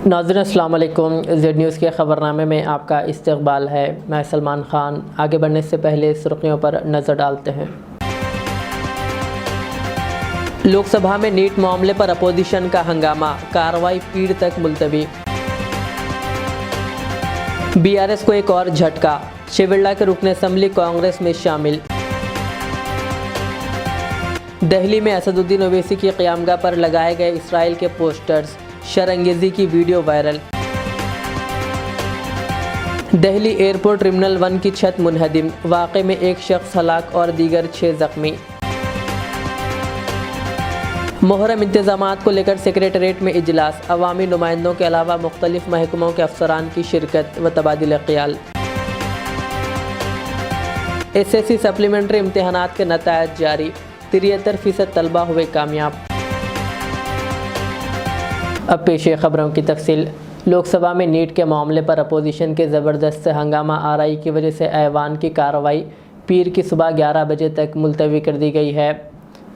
नाज़रीन अस्सलाम वालेकुम। ज़ेड न्यूज़ के ख़बरनामे में आपका इस्तक़बाल है। मैं सलमान ख़ान। आगे बढ़ने से पहले सुर्ख़ियों पर नज़र डालते हैं। लोकसभा में नीट मामले पर अपोजिशन का हंगामा, कार्रवाई पीर तक मुलतवी। बीआरएस को एक और झटका, शिविल्ला के रुकन असम्बली कांग्रेस में शामिल। दिल्ली में असदुद्दीन ओवैसी की क़यामगाह पर लगाए गए इसराइल के पोस्टर्स, शरंगेज़ी की video viral. Delhi airport terminal 1 की छत मुनहदिम, वाक़े में एक शख्स हलाक और दीगर 6 ज़ख्मी। मुहर्रम इंतज़ामात को लेकर सेक्रेटरीट में इजलास, अवामी नुमाइंदों के अलावा मुख्तलिफ महकमों के अफसरान की शिरकत व तबादिल ख्याल। SSC सप्लीमेंट्री इम्तहानात के नतायज जारी, 73% तलबा हुए कामयाब। अब पेश खबरों की तफसील। लोकसभा में नीट के मामले पर अपोजिशन के ज़बरदस्त हंगामा आराई की वजह से ऐवान की कार्रवाई पीर की सुबह 11 बजे तक मुलतवी कर दी गई है।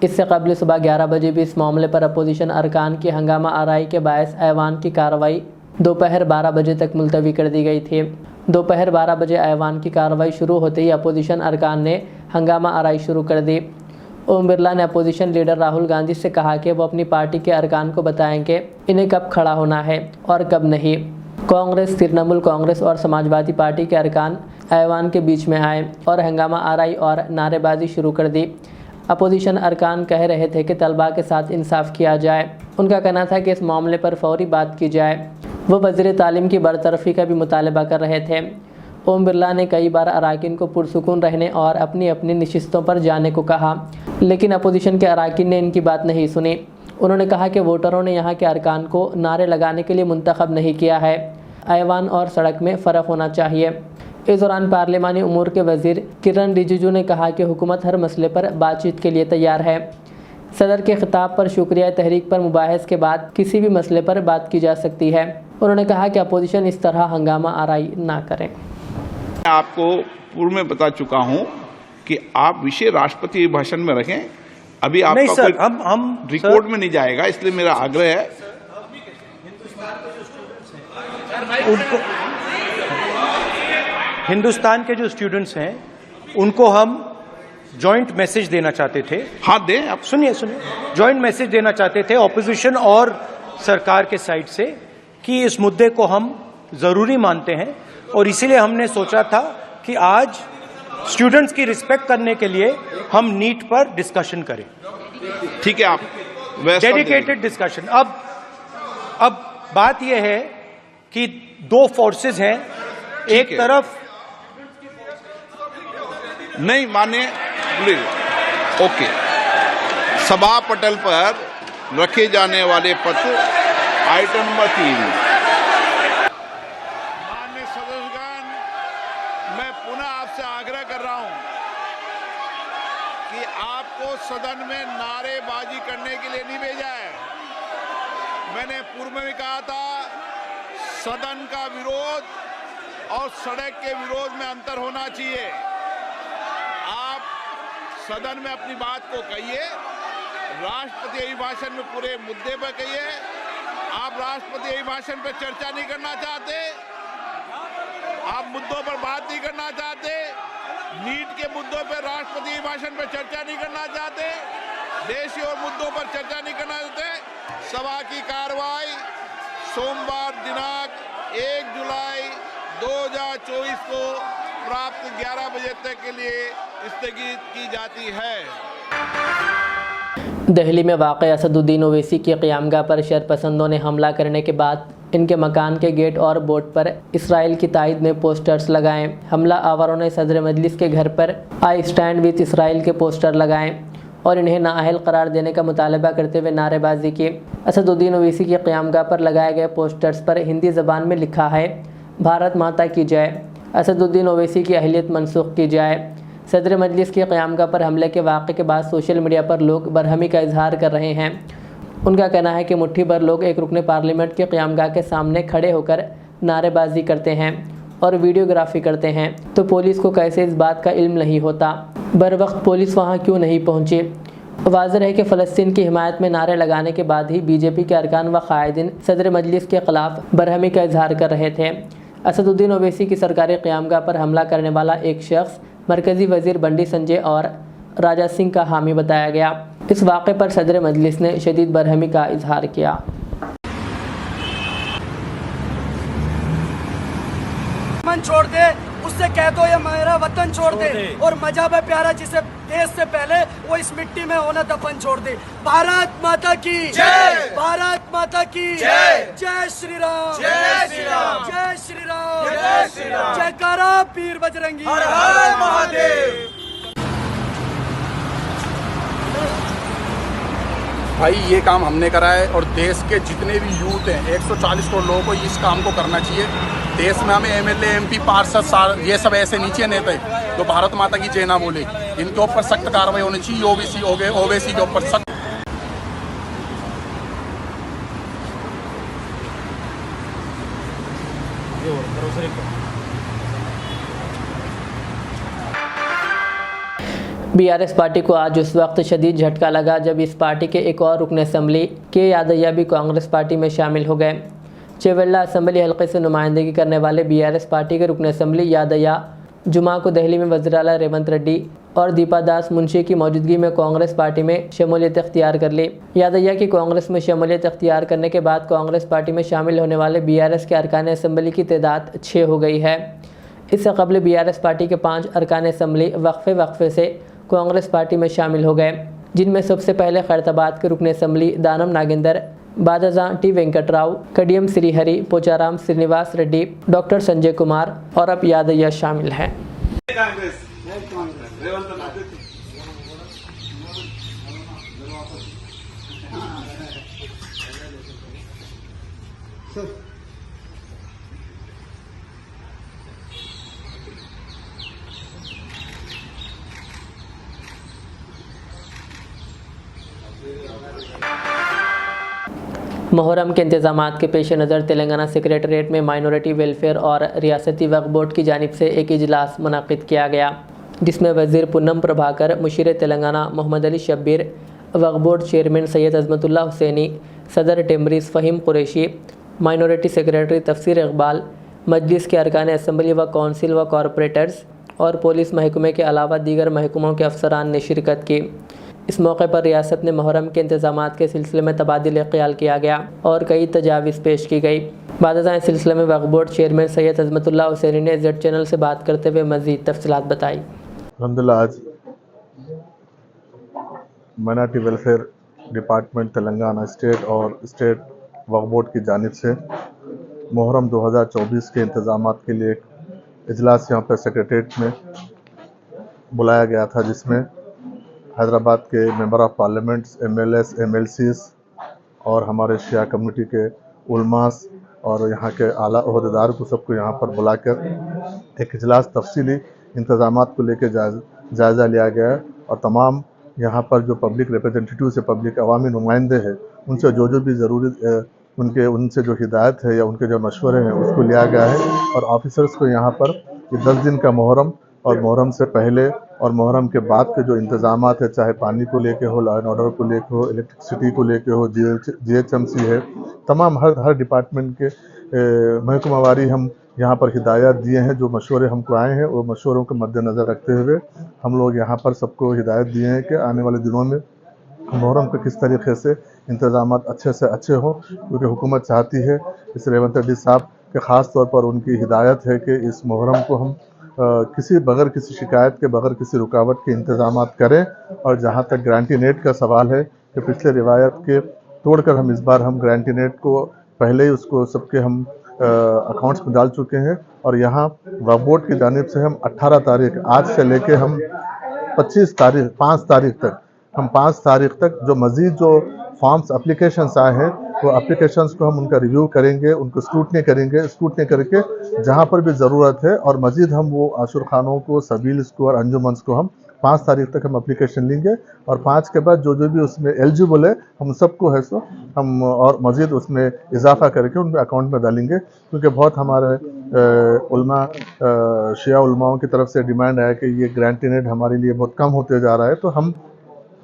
इससे कबल सुबह 11 बजे भी इस मामले पर अपोजिशन अरकान की हंगामा आराई के बायस ऐवान की कार्रवाई दोपहर 12 बजे तक मुलतवी कर दी गई थी। दोपहर 12 बजे ऐवान की कार्रवाई शुरू होते ही अपोजिशन अरकान ने हंगामा आराई शुरू कर दी। ओम बिरला ने अपोजिशन लीडर राहुल गांधी से कहा कि वो अपनी पार्टी के अरकान को बताएंगे इन्हें कब खड़ा होना है और कब नहीं। कांग्रेस, तृणमूल कांग्रेस और समाजवादी पार्टी के अरकान ऐवान के बीच में आए और हंगामा आराई और नारेबाजी शुरू कर दी। अपोजिशन अरकान कह रहे थे कि तलबा के साथ इंसाफ किया जाए। उनका कहना था कि इस मामले पर फौरी बात की जाए। वो वज़ीर तालीम की बरतरफ़ी का भी मुतालबा कर रहे थे। ओम बिरला ने कई बार अराकीन को पुरसुकून रहने और अपनी अपनी नशिस्तों पर जाने को कहा, लेकिन अपोजिशन के अराकीन ने इनकी बात नहीं सुनी। उन्होंने कहा कि वोटरों ने यहाँ के अरकान को नारे लगाने के लिए मुंतखब नहीं किया है। ऐवान और सड़क में फ़र्क होना चाहिए। इस दौरान पार्लिमानी उमूर के वज़ीर किरण रिजिजू ने कहा कि हुकूमत हर मसले पर बातचीत के लिए तैयार है। सदर के खिताब पर शुक्रिया तहरीक पर मुबाहस के बाद किसी भी मसले पर बात की जा सकती है। उन्होंने कहा कि अपोजिशन इस तरह हंगामा आराई ना करें। आपको पूर्व में बता चुका हूं कि आप विषय राष्ट्रपति अभिभाषण में रखें। अभी आपका नहीं सर, हम रिकॉर्ड में नहीं जाएगा, इसलिए मेरा आग्रह है उनको, हिंदुस्तान के जो स्टूडेंट्स हैं उनको हम जॉइंट मैसेज देना चाहते थे। हाँ दें, आप सुनिए जॉइंट मैसेज देना चाहते थे ऑपोजिशन और सरकार के साइड से कि इस मुद्दे को हम जरूरी मानते हैं और इसीलिए हमने सोचा था कि आज स्टूडेंट्स की रिस्पेक्ट करने के लिए हम नीट पर डिस्कशन करें। ठीक है, आप डेडिकेटेड डिस्कशन। अब बात यह है कि दो फोर्सेस हैं, एक तरफ नहीं माने ओके, सभा पटल पर रखे जाने वाले पत्र आइटम नंबर 3। माननीय सदस्यगण, मैं पुनः आपसे आग्रह कर रहा हूं कि आपको सदन में नारेबाजी करने के लिए नहीं भेजा है। मैंने पूर्व में भी कहा था, सदन का विरोध और सड़क के विरोध में अंतर होना चाहिए। आप सदन में अपनी बात को कहिए, राष्ट्रपति अभिभाषण में पूरे मुद्दे पर कहिए। आप राष्ट्रपति अभिभाषण पर चर्चा नहीं करना चाहते, आप मुद्दों पर बात नहीं करना चाहते, नीट के मुद्दों पर राष्ट्रपति अभिभाषण पर चर्चा नहीं करना चाहते, देशी और मुद्दों पर चर्चा नहीं करना चाहते। सभा की कार्रवाई सोमवार दिनांक 1 जुलाई 2024 को प्राप्त 11 बजे तक के लिए स्थगित की जाती है। दिल्ली में वाक़ असदुद्दीन ओवैसी की क़यामगाह पर शरपसंदों ने हमला करने के बाद इनके मकान के गेट और बोर्ड पर इसराइल की तायद में पोस्टर्स लगाएं। हमला आवारों ने सदर मजलिस के घर पर आई स्टैंड विद इसराइल के पोस्टर लगाएं और इन्हें नाअहल करार देने का मुतालबा करते हुए नारेबाजी की। असदुद्दीन ओवैसी की क़यामगाह पर लगाए गए पोस्टर्स पर हिंदी ज़बान में लिखा है, भारत माता की जय, असदुद्दीन ओवैसी की अहलियत मनसूख की जाए। सदर मजलिस की क़यामगाह पर हमले के वाक़े के बाद सोशल मीडिया पर लोग बरहमी का इजहार कर रहे हैं। उनका कहना है कि मुट्ठी भर लोग एक रुकन पार्लियामेंट के क़यामगाह के सामने खड़े होकर नारेबाजी करते हैं और वीडियोग्राफी करते हैं, तो पुलिस को कैसे इस बात का इल्म नहीं होता? बर वक्त पुलिस वहाँ क्यों नहीं पहुँची? वाज़ेह है कि फ़लस्तीन की हिमायत में नारे लगाने के बाद ही बीजेपी के अरकान व कायदीन सदर मजलिस के ख़िलाफ़ बरहमी का इजहार कर रहे थे। असदुद्दीन ओवैसी की सरकारी क़यामगाह पर हमला करने वाला एक शख्स मरकज़ी वज़ीर बंडी संजय और राजा सिंह का हामी बताया गया। इस वाक़े पर सदर मजलिस ने शदीद बरहमी का इजहार किया। छोड़ दे, उससे कह दो ये मेरा वतन छोड़ दे और मजहब है प्यारा जिसे देश से पहले वो इस मिट्टी में होना दफन छोड़ दे। भारत माता की जय, भारत माता की जय, जय श्री राम, जय श्री राम, जय श्री राम, जय श्री राम, जयकारा पीर बजरंगी, हर हर महादेव। भाई ये काम हमने करा है और देश के जितने भी यूथ हैं 140 करोड़ लोगों को इस काम को करना चाहिए। देश में हमें एमएलए एमपी पार्षद ये सब ऐसे नीचे नेता जो भारत माता की जय ना बोले, इनके ऊपर सख्त कार्रवाई होनी चाहिए। ओवैसी के ऊपर सख्त। बीआरएस पार्टी को आज उस वक्त शदीद झटका लगा जब इस पार्टी के एक और रुकन असम्बली के यादయ్య भी कांग्रेस पार्टी में शामिल हो गए। चेवेल्ला असम्बली हल्के से नुमाइंदगी करने वाले बीआरएस पार्टी के रुकन असम्बली यादయ్య जुमा को दिल्ली में वज़ीर आला रेवंत रेड्डी और दीपा दास मुंशी की मौजूदगी में कांग्रेस पार्टी में शमूलियत अख्तियार कर ली। यादయ్య की कांग्रेस में शमूलियत अख्तियार करने के बाद कांग्रेस पार्टी में शामिल होने वाले बीआरएस के अरकान असम्बली की तादाद 6 हो गई है। इससे कबल बीआरएस पार्टी के 5 अरकान असम्बली वक्फे से कांग्रेस पार्टी में शामिल हो गए, जिनमें सबसे पहले खैरताबाद के रुकन असम्बली दानम नागेंदर, बादाजा टी वेंकटराव, कडियम श्रीहरि, पोचाराम श्रीनिवास रेड्डी, डॉक्टर संजय कुमार और अब यादయ్య शामिल हैं। मुहर्रम के इंतजामात के पेश नज़र तेलंगाना सेक्रेटरीट में माइनॉरिटी वेलफेयर और रियासती वक्फ बोर्ड की जानिब से एक इजलास मुनक़िद किया गया, जिसमें वज़ीर पुन्नम प्रभाकर, मुशीर तेलंगाना मोहम्मद अली शब्बीर, वक्फ बोर्ड चेयरमैन सैयद अज़मतुल्लाह हुसैनी, सदर टेम्बरीज़ फ़हीम कुरैशी, माइनॉरिटी सेक्रेटरी तफसीर इकबाल, मजलिस के अरकान असम्बली व कौंसिल व कॉरपोरेटर्स और पुलिस महकमे के अलावा दीगर महकमों के अफसरान ने शिरकत की। इस मौके पर रियासत ने मुहर्रम के इंतजामात के सिलसिले में तबादिल ख्याल किया गया और कई तजावीज़ पेश की गई। बाद इस सिलसिले में वक्फ बोर्ड चेयरमैन सैयद अज़मतुल्लाह हुसैनी ने जेड चैनल से बात करते हुए मज़ीद तफसीलात बताई। अल्हम्दुलिल्लाह आज minority welfare department Telangana state और स्टेट वक्फ बोर्ड की जानिब से मुहर्रम 2024 के इंतजामात के लिए एक इजलास यहाँ पर सेक्रेटरीट में बुलाया गया था, जिसमें हैदराबाद के member of parliaments, MLAs, MLCs और हमारे शिया कम्युनिटी के उलमास और यहाँ के आला ओहदेदार को सबको यहाँ पर बुलाकर एक इजलास तफसीली इंतजामात को लेकर जायज़ा लिया गया है और तमाम यहाँ पर जो पब्लिक रिप्रेजेंटेटिव से पब्लिक अवामी नुमाइंदे हैं उनसे जो भी ज़रूरी उनसे जो हिदायत है या उनके जो मशवरे हैं उसको लिया गया है और ऑफिसर्स को यहाँ पर 10 दिन का मुहर्रम और मुहर्रम से पहले और मुहर्रम के बाद के जो इंतजामात है, चाहे पानी को लेके हो, लॉ एंड ऑर्डर को लेके हो, इलेक्ट्रिसिटी को लेके हो, GHMC है, तमाम हर डिपार्टमेंट के महकमावारी हम यहाँ पर हिदायत दिए हैं। जो मशवरे हमको आए हैं वो मशवरों को मद्देनज़र रखते हुए हम लोग यहाँ पर सबको हिदायत दिए हैं कि आने वाले दिनों में मुहर्रम के किस तरीके से इंतजामात अच्छे से अच्छे हों, क्योंकि हुकूमत चाहती है, इस रेवंत रेड्डी साहब के ख़ास तौर पर उनकी हिदायत है कि इस मुहर्रम को हम बगैर किसी शिकायत के, बगैर किसी रुकावट के इंतजामात करें। और जहाँ तक ग्रांटीनेट का सवाल है कि पिछले रिवायत के तोड़कर हम इस बार हम ग्रांटीनेट को पहले ही उसको सबके हम अकाउंट्स में डाल चुके हैं और यहाँ वक्फ बोर्ड की जानिब से हम 18 तारीख आज से लेके हम 5 तारीख तक जो मज़ीद जो फॉर्म्स एप्लीकेशंस आए हैं वो एप्लीकेशंस को हम उनका रिव्यू करेंगे, उनको स्क्रूटनी करके जहाँ पर भी ज़रूरत है और मज़ीद हम वो आशुर खानों को, सबील्स को और अंजुमन्स को हम 5 तारीख तक हम एप्लीकेशन लेंगे और 5 के बाद जो भी उसमें एलिजिबल है हम सबको है सो हम और मज़ीद उसमें इजाफा करके उनके अकाउंट में डालेंगे। क्योंकि बहुत हमारे शिया उलमाओं की तरफ से डिमांड है कि ये ग्रांटीनेट हमारे लिए बहुत कम होते जा रहा है, तो हम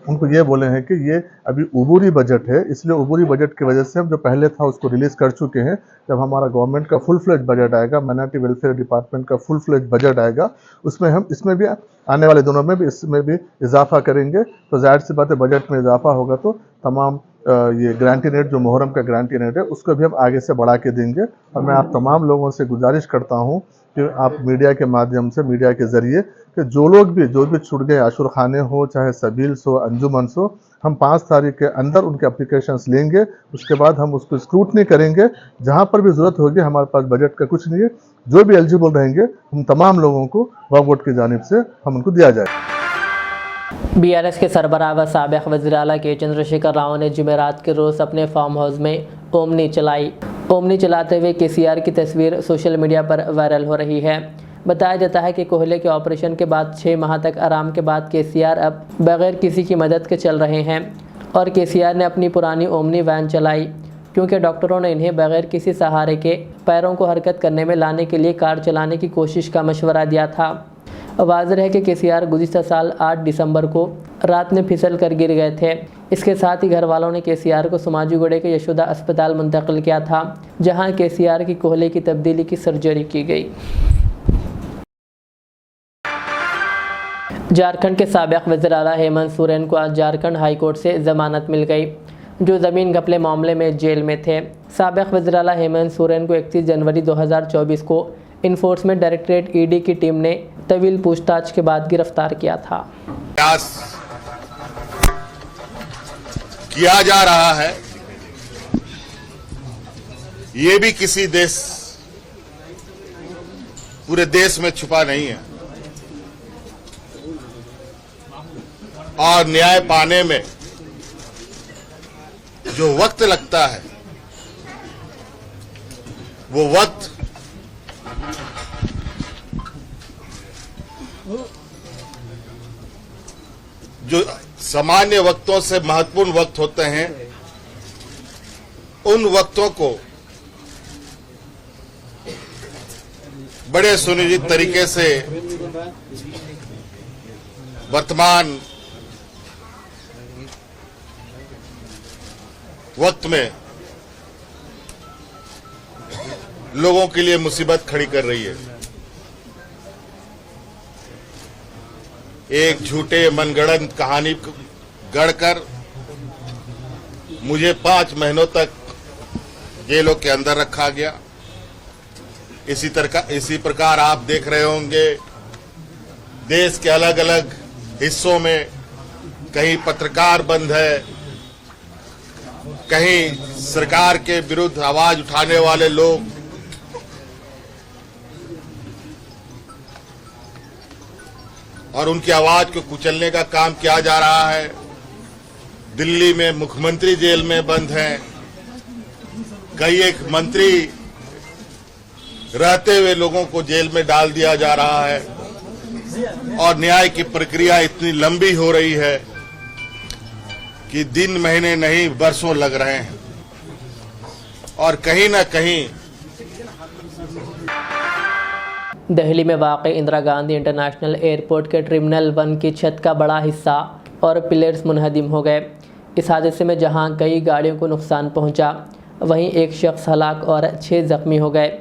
उनको ये बोले हैं कि ये अभी उबूरी बजट है, इसलिए उबूरी बजट की वजह से हम जो पहले था उसको रिलीज़ कर चुके हैं। जब हमारा गवर्नमेंट का फुल फ्लेज बजट आएगा, माइनॉरिटी वेलफेयर डिपार्टमेंट का फुल फ्लेज बजट आएगा, उसमें हम इसमें भी आने वाले दिनों में भी इसमें भी इजाफा करेंगे। तो जाहिर सी बात है, बजट में इजाफा होगा तो तमाम ये ग्रांटीनेट जो मुहर्रम का ग्रांटीनेट है उसको भी हम आगे से बढ़ा के देंगे। और मैं आप तमाम लोगों से गुजारिश करता हूँ कि आप मीडिया के माध्यम से, मीडिया के ज़रिए, कि जो भी छूट गए आशुर खाने हो, चाहे सबील्स हो, अंजुमन्स हो, हम 5 तारीख के अंदर उनके एप्लीकेशंस लेंगे। उसके बाद हम उसको स्क्रूटनी करेंगे। जहाँ पर भी ज़रूरत होगी, हमारे पास बजट का कुछ नहीं है, जो भी एलिजिबल रहेंगे हम तमाम लोगों को वक्फ बोर्ड की जानिब से हम उनको दिया जाए। बीआरएस के सरबराह व साबिक़ वज़ीर आला के चंद्रशेखर राव ने जुमेरात के रोज़ अपने फार्म हाउस में ओमनी चलाई। ओमनी चलाते हुए केसीआर की तस्वीर सोशल मीडिया पर वायरल हो रही है। बताया जाता है कि कोहले के ऑपरेशन के बाद 6 माह तक आराम के बाद केसीआर अब बग़ैर किसी की मदद के चल रहे हैं और केसीआर ने अपनी पुरानी ओमनी वैन चलाई, क्योंकि डॉक्टरों ने इन्हें बग़ैर किसी सहारे के पैरों को हरकत करने में लाने के लिए कार चलाने की कोशिश का मशवरा दिया था। वाज़ेह है कि केसीआर गुज़िश्ता साल 8 दिसंबर को रात में फिसल कर गिर गए थे। इसके साथ ही घर वालों ने केसीआर को समाजूगढ़े के यशोदा अस्पताल मुंतकिल किया था, जहां केसीआर की कोहले की तब्दीली की सर्जरी की गई। झारखंड के साबिक़ वज़ीर आला हेमंत सोरेन को आज झारखंड हाई कोर्ट से ज़मानत मिल गई, जो ज़मीन घपले मामले में जेल में थे। साबिक़ वज़ीर आला हेमंत सोरेन को 31 जनवरी 2024 को इन्फोर्समेंट डायरेक्टरेट ईडी की टीम ने तवील पूछताछ के बाद गिरफ्तार किया था। प्रयास किया जा रहा है, ये भी किसी देश, पूरे देश में छुपा नहीं है। और न्याय पाने में जो वक्त लगता है, वो वक्त जो सामान्य वक्तों से महत्वपूर्ण वक्त होते हैं, उन वक्तों को बड़े सुनिश्चित तरीके से वर्तमान वक्त में लोगों के लिए मुसीबत खड़ी कर रही है। एक झूठे मनगढ़ंत कहानी गढ़कर मुझे 5 महीनों तक जेलों के अंदर रखा गया। इसी प्रकार आप देख रहे होंगे, देश के अलग अलग हिस्सों में कहीं पत्रकार बंद है, कहीं सरकार के विरुद्ध आवाज उठाने वाले लोग और उनकी आवाज को कुचलने का काम किया जा रहा है। दिल्ली में मुख्यमंत्री जेल में बंद हैं, कई एक मंत्री रहते हुए लोगों को जेल में डाल दिया जा रहा है और न्याय की प्रक्रिया इतनी लंबी हो रही है कि दिन महीने नहीं बरसों लग रहे हैं। और कहीं ना कहीं दिल्ली में वाक़ इंदिरा गांधी इंटरनेशनल एयरपोर्ट के टर्मिनल 1 की छत का बड़ा हिस्सा और पिलर्स मुनहदिम हो गए। इस हादसे में जहां कई गाड़ियों को नुकसान पहुंचा, वहीं एक शख्स हलाक और 6 जख्मी हो गए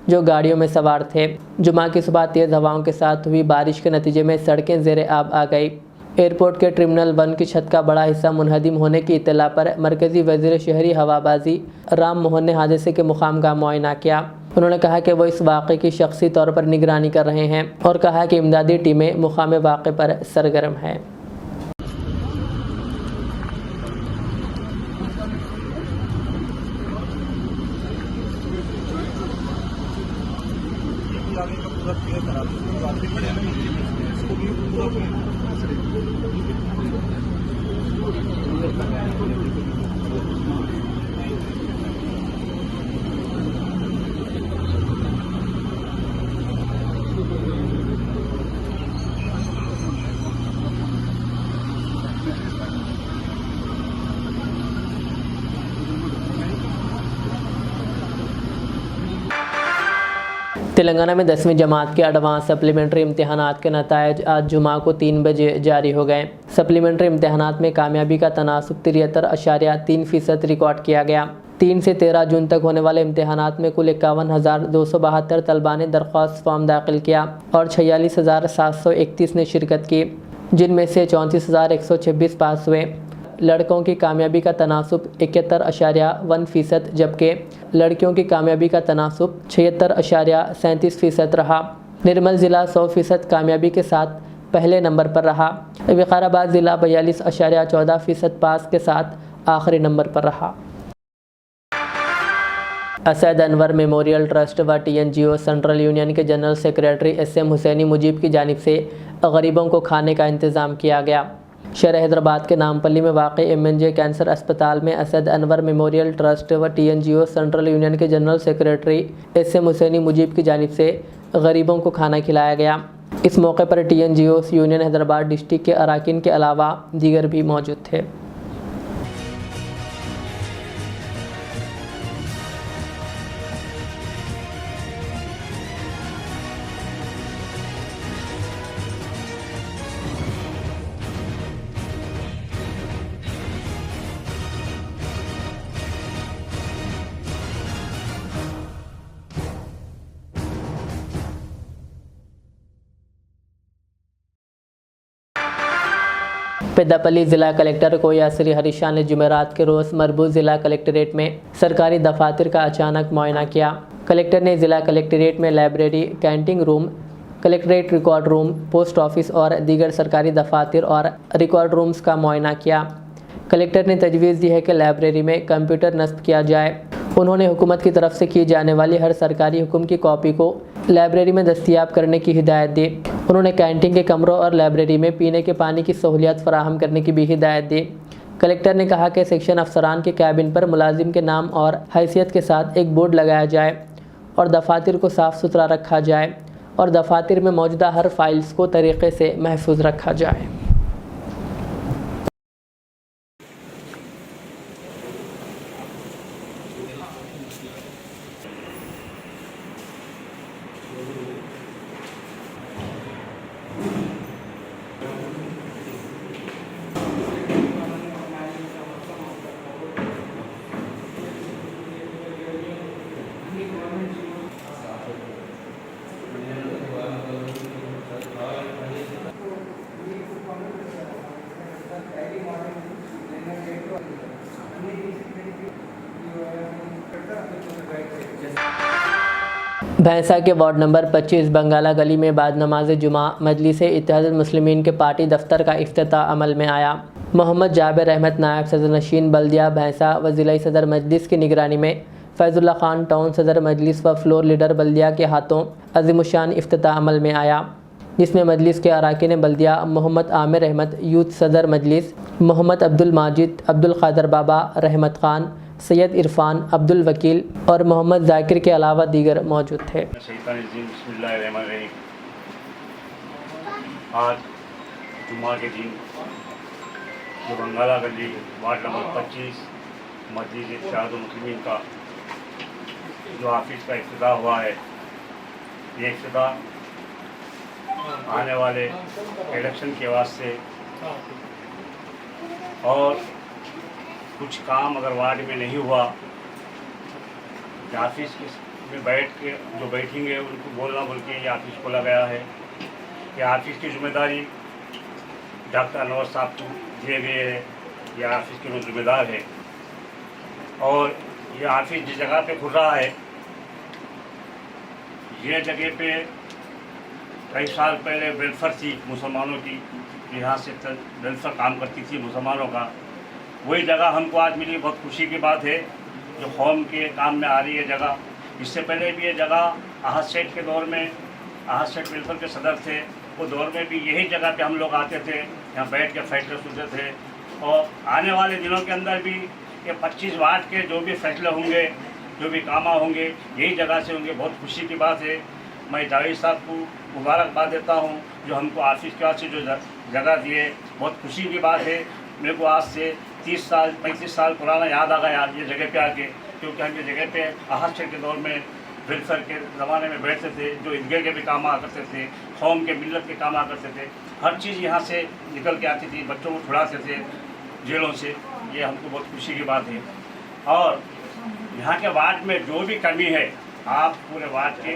जो गाड़ियों में सवार थे। जुमा की सुबह तेज़ हवाओं के साथ हुई बारिश के नतीजे में सड़कें ज़ेरे आब आ गई। एयरपोर्ट के टर्मिनल 1 की छत का बड़ा हिस्सा मुनहदिम होने की इत्तला पर मरकज़ी वज़ीर शहरी हवाबाजी राम मोहन ने हादसे के मुकाम का मुआयना किया। उन्होंने कहा कि वो इस वाक़े की शख्सी तौर पर निगरानी कर रहे हैं और कहा कि इमदादी टीमें मुकाम वाक़े पर सरगर्म हैं। तेलंगाना में 10वीं जमात के एडवांस सप्लीमेंट्री इम्तहानात के नतायज आज जुमा को 3 बजे जारी हो गए। सप्लीमेंट्री इम्तहानात में कामयाबी का तनासुब 73.3% रिकॉर्ड किया गया। 3 से 13 जून तक होने वाले इम्तहानात में कुल 51,272 तलबा ने दरख्वास्त फॉर्म दाखिल किया और 46,731 ने शिरकत की, जिनमें से 34,126 पास हुए। लड़कों की कामयाबी का तनासुब 71.1%, जबकि लड़कियों की कामयाबी का तनासुब 76.37% रहा। निर्मल ज़िला 100% कामयाबी के साथ पहले नंबर पर रहा। विकाराबाद ज़िला 42.14% पास के साथ आखिरी नंबर पर रहा। असद अनवर मेमोरियल ट्रस्ट व TNGO सेंट्रल यूनियन के general secretary SM Hussaini Mujeeb की जानिब से गरीबों को खाने का इंतज़ाम किया गया। शहर हैदराबाद के नामपल्ली में वाक़ MNJ कैंसर अस्पताल में असद अनवर मेमोरियल ट्रस्ट व TNGO सेंट्रल यूनियन के general secretary SM Hussaini Mujeeb की जानिब से गरीबों को खाना खिलाया गया। इस मौके पर TNGO यूनियन हैदराबाद डिस्ट्रिक्ट के अरकान के अलावा दीगर भी मौजूद थे। पेद्दापल्ली ज़िला कलेक्टर कोयासरी हरीशा ने जुमेरात के रोज़ मरबूत ज़िला कलेक्ट्रेट में सरकारी दफातर का अचानक मुआयना किया। कलेक्टर ने ज़िला कलेक्ट्रेट में library, canteen room, collectorate record room, post office और दीगर सरकारी दफातर और रिकॉर्ड रूम्स का मुआयना किया। कलेक्टर ने तजवीज़ दी है कि लाइब्रेरी में कंप्यूटर नस्ब किया जाए। उन्होंने हुकूमत की तरफ से की जाने वाली हर सरकारी हुक्म की कॉपी को लाइब्रेरी में दस्तयाब करने की हिदायत दी। उन्होंने कैंटीन के कमरों और लाइब्रेरी में पीने के पानी की सहूलियत फराहम करने की भी हिदायत दी। कलेक्टर ने कहा कि सेक्शन अफसरान के कैबिन पर मुलाजिम के नाम और हैसियत के साथ एक बोर्ड लगाया जाए और दफातर को साफ़ सुथरा रखा जाए और दफातर में मौजूदा हर फाइल्स को तरीक़े से महफूज रखा जाए। भैंसा के वार्ड नंबर 25 बंगाला गली में बाद नमाज जुमा मजलिस इत्तेहादुल मुस्लिमीन के पार्टी दफ्तर का इफ्तिताह अमल में आया। मोहम्मद जाबिर अहमद नायब सदर नशीन बल्दिया भैंसा व ज़िला सदर मजलिस की निगरानी में फैज़ुल्ला खान टाउन सदर मजलिस व फ्लोर लीडर बल्दिया के हाथों अज़ीमुशान इफ्तिताह अमल में आया, जिसमें मजलिस के अरकान बल्दिया मोहम्मद आमिर अहमद यूथ सदर मजलिस, मोहम्मद अब्दुल माजिद, अब्दुल क़ादर बाबा, रहमत ख़ान, सैयद इरफान, अब्दुल वकील और मोहम्मद जाकिर के अलावा दीगर मौजूद थे। आज जुम्मा के दिन जो बंगाला गली वार्ड नंबर 25 मस्जिद इत्तेहादुल मुस्लिमीन का जो ऑफिस का इफ्तिताह हुआ है, ये इफ्तिताह आने वाले इलेक्शन के वास्ते और कुछ काम अगर वार्ड में नहीं हुआ, ऑफिस में बैठ के जो बैठेंगे उनको बोलना बोल के ये ऑफिस खोला गया है। ये ऑफिस की जिम्मेदारी डॉक्टर अनवर साहब को दिए गए है। ये ऑफिस के जिम्मेदार है और ये ऑफिस जिस जगह पे खुल रहा है, ये जगह पे कई साल पहले वेलफेयर थी मुसलमानों की, यहाँ से वेलफेयर काम करती थी मुसलमानों का। वही जगह हमको आज मिली, बहुत खुशी की बात है जो होम के काम में आ रही है जगह। इससे पहले भी ये जगह आहद सेठ के दौर में, आहद सेठ वेलफेयर के सदर थे, वो दौर में भी यही जगह पे हम लोग आते थे, यहाँ बैठ के फैसले सुनते थे। और आने वाले दिनों के अंदर भी ये 25 वार्ड के जो भी फैसले होंगे, जो भी काम होंगे, यही जगह से होंगे। बहुत खुशी की बात है। मैं जावेद साहब को मुबारकबाद देता हूँ जो हमको ऑफिस के वास्ते जो जगह दिए, बहुत खुशी की बात है। मेरे को आज से 30 साल 35 साल पुराना याद आ गया ये जगह पे आके, क्योंकि हम ये जगह पे आहद सेठ के दौर में वेलफेयर के ज़माने में बैठते थे, जो ईदगाह के भी काम आ करते थे, कौम के मिलत के काम आ करते थे, हर चीज़ यहाँ से निकल के आती थी, बच्चों को छुड़ाते थे जेलों से। ये हमको बहुत खुशी की बात है। और यहाँ के वार्ड में जो भी कमी है, आप पूरे वार्ड के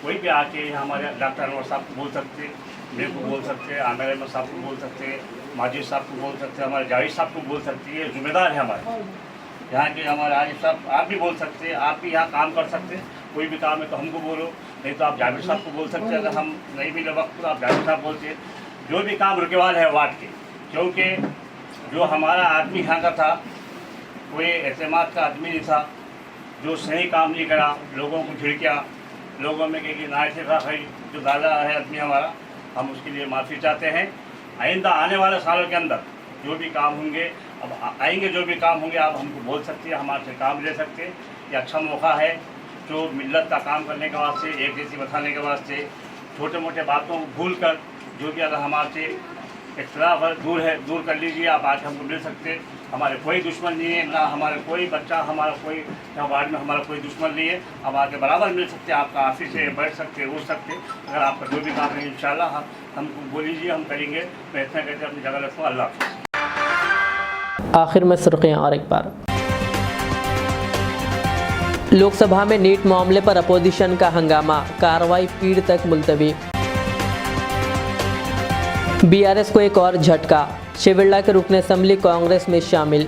कोई भी आके यहाँ हमारे डॉक्टर अनवर साहब को बोल सकते, मेरे को बोल सकते, आमिर अहमद साहब को बोल सकते, माजिद साहब को बोल सकते, हमारे जावेद साहब को बोल सकते। ये जिम्मेदार है हमारे यहाँ के, हमारे आरिफ साहब आप भी बोल सकते, आप भी यहाँ काम कर सकते। कोई भी काम है तो हमको बोलो, नहीं तो आप जावेद साहब को बोल सकते। अगर हम नहीं मिले वक्त तो आप जावेद साहब बोलते। जो भी काम रुकेवाल है वार्ड के, क्योंकि जो हमारा आदमी यहाँ का था कोई एतमाद का आदमी नहीं था, जो सही काम नहीं करा, लोगों को झिड़किया, लोगों में कहीं नाइट था भाई, जो दादा है आदमी हमारा, हम उसके लिए माफ़ी चाहते हैं। आइंदा आने वाले सालों के अंदर जो भी काम होंगे, अब आएंगे जो भी काम होंगे, आप हमको बोल सकते हैं, हमारे से काम ले सकते हैं। ये अच्छा मौका है जो मिल्लत का काम करने के वास्ते, एक जैसी बताने के वास्ते, छोटे मोटे बातों को भूल कर जो भी अगर हमारे से इख्तिलाफ है दूर कर लीजिए। आप आज हमको मिल सकते, हमारे कोई दुश्मन नहीं है, ना हमारे कोई बच्चा, हमारा कोई या वार्ड में हमारा कोई दुश्मन नहीं है। हम आके बराबर मिल सकते, आपका ऑफिस से बैठ सकते, उठ सकते। अगर आपका जो भी काम है इंशाल्लाह हमको बोल लीजिए, हम करेंगे। मैं इतना कहते अपनी जगह रखूँ। अल्लाह हाफ़िज़। आखिर में सुर्खियाँ और एक बार। लोकसभा में नीट मामले पर अपोजिशन का हंगामा, कार्रवाई पीर तक मुलतवी। बीआरएस को एक और झटका, शिविरला के रुकन असम्बली कांग्रेस में शामिल।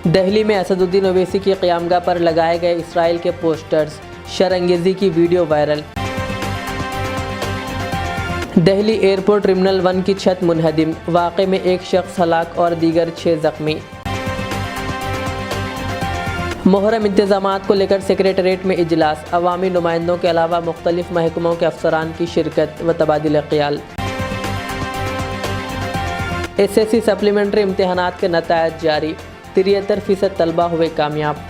दिल्ली में असदुद्दीन ओवैसी की क़यामगाह पर लगाए गए इसराइल के पोस्टर्स, शरंगेजी की video viral. Delhi airport terminal 1 की छत मुनहदिम, वाक़े में एक शख्स हलाक और दीगर 6 ज़ख्मी। मुहर्रम इंतज़ामात को लेकर सेक्रेटरीट में इजलास, अवामी नुमाइंदों के अलावा मुख्तलिफ महकमों के अफसरान की शिरकत व तबादिल ख्याल। SSC सप्लीमेंट्री इम्तहानात के नतायज जारी, 73% तलबा हुए कामयाब।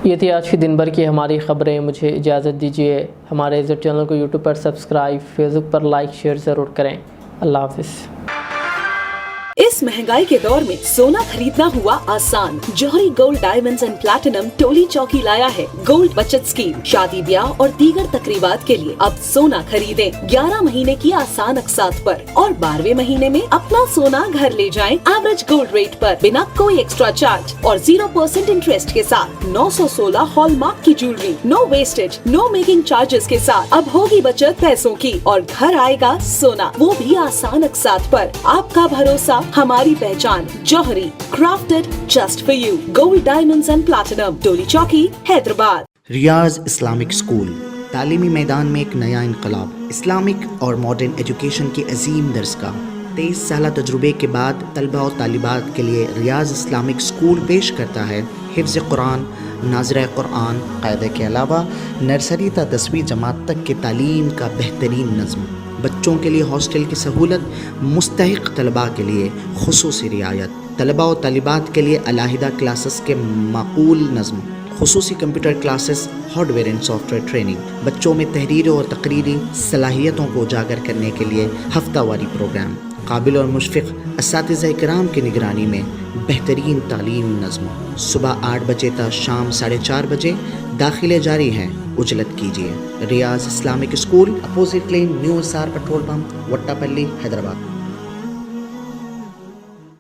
ये थी आज की दिन भर की हमारी ख़बरें। मुझे इजाज़त दीजिए। हमारे इस चैनल को यूट्यूब पर सब्सक्राइब, फेसबुक पर लाइक शेयर ज़रूर करें। अल्लाह हाफ़िज़। इस महंगाई के दौर में सोना खरीदना हुआ आसान। जौहरी gold diamonds and platinum Toli चौकी लाया है गोल्ड बचत स्कीम। शादी ब्याह और दीगर तकरीबात के लिए अब सोना खरीदें 11 महीने की आसान अक़सात पर और 12वें महीने में अपना सोना घर ले जाएं एवरेज गोल्ड रेट पर, बिना कोई एक्स्ट्रा चार्ज और 0% इंटरेस्ट के साथ। 916 हॉलमार्क की jewellery, no wastage, no making charges के साथ। अब होगी बचत पैसों की और घर आएगा सोना, वो भी आसान अक़सात पर। आपका भरोसा, हमारी पहचान। Jauhari, crafted just for you. Gold diamonds and platinum, Toli Chowki, Hyderabad. Riyaz Islamic school, तालीमी मैदान में एक नया इनकलाब। इस्लामिक और मॉडर्न एजुकेशन की अजीम दरसगाह। 23 साल तजुर्बे के बाद तलबा और तालिबात के लिए रियाज इस्लामिक स्कूल पेश करता है हिफ्ज़ कुरान, नाज़िरा कुरान क़ायदे के अलावा नर्सरी ता 10वीं जमात तक की तालीम का बेहतरीन नज़्म। बच्चों के लिए हॉस्टल की सहूलत, मुस्तहिक़ तलबा के लिए खुसूसी रियायत, तलबा और तालिबात के लिए अलहदा क्लासेस के माकूल नज़्म, खुसूसी computer classes, hardware and software training. बच्चों में तहरीरी और तकरीरी सलाहियतों को उजागर करने के लिए हफ्तावारी प्रोग्राम। काबिल और मुशफ़िक़ असातिज़ा इकराम की निगरानी में बेहतरीन तालीम नज़्म। सुबह 8 बजे तक शाम 4:30 बजे दाखिले जारी हैं, उजलत कीजिए। Riyaz Islamic school, opposite lane, new SR petrol pump, Vattepally, Hyderabad.